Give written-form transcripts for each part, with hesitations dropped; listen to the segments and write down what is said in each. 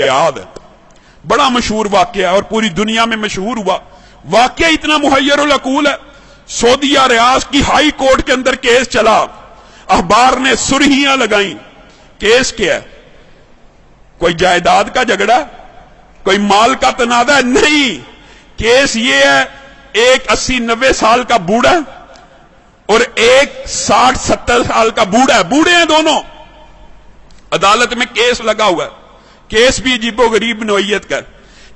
याद है, बड़ा मशहूर वाकया और पूरी दुनिया में मशहूर हुआ। वाकया इतना मुहय्यरुल अकूल है। सऊदीया रियाज की हाई कोर्ट के अंदर केस चला, अखबार ने सुर्खियां लगाई। केस क्या है? कोई जायदाद का झगड़ा, कोई माल का तनाजा है? नहीं, केस ये है, एक 80-90 साल का बूढ़ा और एक 60-70 साल का बूढ़ा है, बूढ़े हैं दोनों, अदालत में केस लगा हुआ है। केस भी अजीबो गरीब नौइयत का।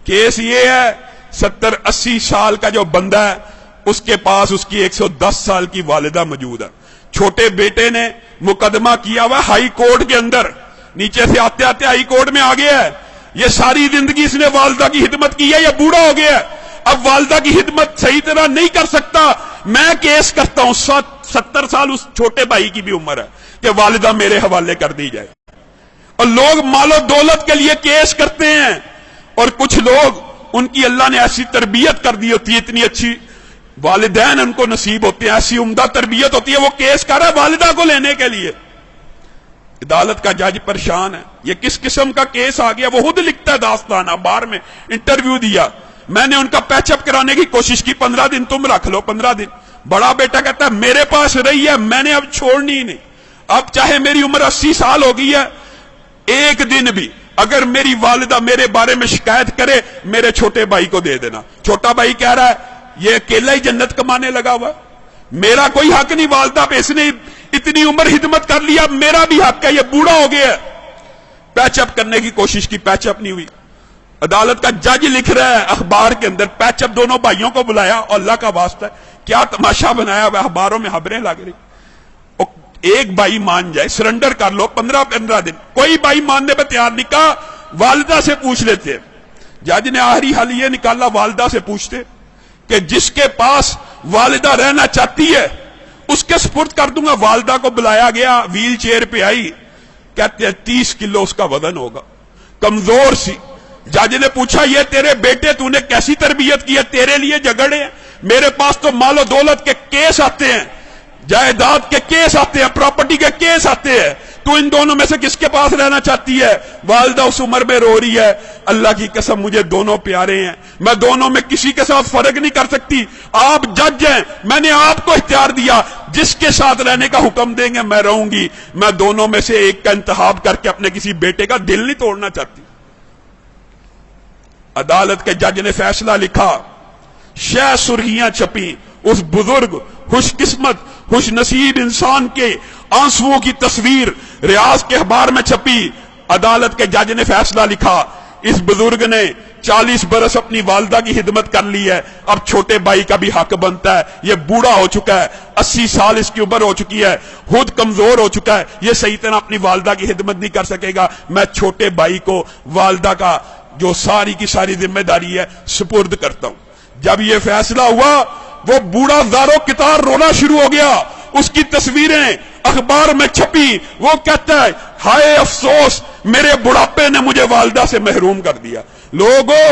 केस ये है, 70-80 साल का जो बंदा है उसके पास उसकी 110 साल की वालिदा मौजूद है। छोटे बेटे ने मुकदमा किया हुआ हाई कोर्ट के अंदर, नीचे से आते आते हाई कोर्ट में आ गया है। ये सारी जिंदगी इसने वालिदा की खिदमत की है, ये बूढ़ा हो गया है, अब वालिदा की खिदमत सही तरह नहीं कर सकता, मैं केस करता हूं। 70 साल उस छोटे भाई की भी उम्र है कि वालिदा मेरे हवाले कर दी जाए। और लोग मालो दौलत के लिए केस करते हैं, और कुछ लोग उनकी अल्लाह ने ऐसी तरबियत कर दी होती है, इतनी अच्छी वालिदैन उनको नसीब होते हैं, ऐसी उम्दा तरबियत होती है, वो केस कर रहा है वालिदा को लेने के लिए। अदालत का जज परेशान है, ये किस किस्म का केस आ गया। वो खुद लिखता है दास्तान, अखबार में इंटरव्यू दिया, मैंने उनका पैचअप कराने की कोशिश की, 15 दिन तुम रख लो, 15 दिन। बड़ा बेटा कहता है मेरे पास रही है, मैंने अब छोड़नी ही नहीं, अब चाहे मेरी उम्र 80 साल हो गई है, एक दिन भी अगर मेरी वालिदा मेरे बारे में शिकायत करे, मेरे छोटे भाई को दे देना। छोटा भाई कह रहा है ये अकेला ही जन्नत कमाने लगा हुआ, मेरा कोई हक नहीं वालिदा पे, इसने इतनी उम्र खिदमत कर लिया, मेरा भी हक है, ये बूढ़ा हो गया। पैचअप करने की कोशिश की, पैचअप नहीं हुई। अदालत का जज लिख रहा है अखबार के अंदर, पैचअप दोनों भाइयों को बुलाया, और अल्लाह का वास्ता क्या तमाशा बनाया हुआ, अखबारों में खबरें लग रही। एक भाई मान जाए, सरेंडर कर लो, 15-15 दिन। कोई भाई मानने पर तैयार नहीं, कहा वालिदा से पूछ लेते। जज ने आखिरी हल ये निकाला, वालिदा से पूछते कि जिसके पास वालिदा रहना चाहती है उसके सुपुर्द कर दूंगा। वालिदा को बुलाया गया, व्हील चेयर पे आई, कहते हैं 30 किलो उसका वजन होगा, कमजोर सी। जज ने पूछा ये तेरे बेटे तूने कैसी तरबियत की है, तेरे लिए झगड़े हैं, मेरे पास तो मालो दौलत के केस आते हैं, जायदाद के केस आते हैं, प्रॉपर्टी के केस आते हैं, तू इन दोनों में से किसके पास रहना चाहती है? वालिदा उस उम्र में रो रही है, अल्लाह की कसम मुझे दोनों प्यारे हैं, मैं दोनों में किसी के साथ फर्क नहीं कर सकती, आप जज हैं, मैंने आपको इख्तियार दिया, जिसके साथ रहने का हुक्म देंगे मैं रहूंगी, मैं दोनों में से एक का इंतखाब करके अपने किसी बेटे का दिल नहीं तोड़ना चाहती। अदालत के जज ने फैसला लिखा, शह सुर्खियां छपी, उस बुजुर्ग खुशकिस्मत खुश नसीब इंसान के आंसुओं की तस्वीर रियाज के अखबार में छपी। अदालत के जज ने फैसला लिखा, इस बुजुर्ग ने 40 बरस अपनी वालिदा की खिदमत कर ली है, अब छोटे भाई का भी हक बनता है, ये बूढ़ा हो चुका है, 80 साल इसकी उम्र हो चुकी है, खुद कमजोर हो चुका है, ये सही तरह अपनी वालिदा की खिदमत नहीं कर सकेगा, मैं छोटे भाई को वालिदा का जो सारी की सारी जिम्मेदारी है सुपुर्द करता हूं। जब यह फैसला हुआ, वो बूढ़ा ज़ारो कितार रोना शुरू हो गया, उसकी तस्वीरें अखबार में छपी, वो कहता है हाय अफसोस, मेरे बुढ़ापे ने मुझे वालिदा से महरूम कर दिया। लोगों,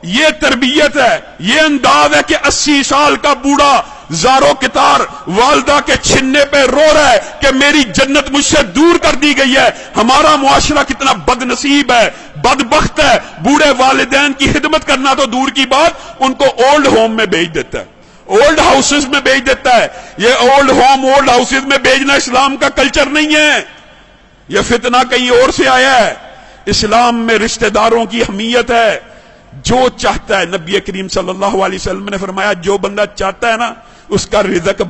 ये तरबियत है, ये अंदाज है कि 80 साल का बूढ़ा ज़ारो कितार वालिदा के छिन्ने पे रो रहा है कि मेरी जन्नत मुझसे दूर कर दी गई है। हमारा मुआशरा कितना बदनसीब है, बदबख्त है, बूढ़े वालिदैन की खिदमत करना तो दूर की बात, उनको ओल्ड होम में भेज देता है, ओल्ड हाउसेस में भेज देता है। ये ओल्ड होम ओल्ड हाउसेस में भेजना इस्लाम का कल्चर नहीं है, यह फितना कहीं और से आया है। इस्लाम में रिश्तेदारों की अहमियत है, जो चाहता है, नबी करीम सल्लल्लाहु अलैहि वसल्लम ने फरमाया जो बंदा चाहता है ना उसका रिज़्क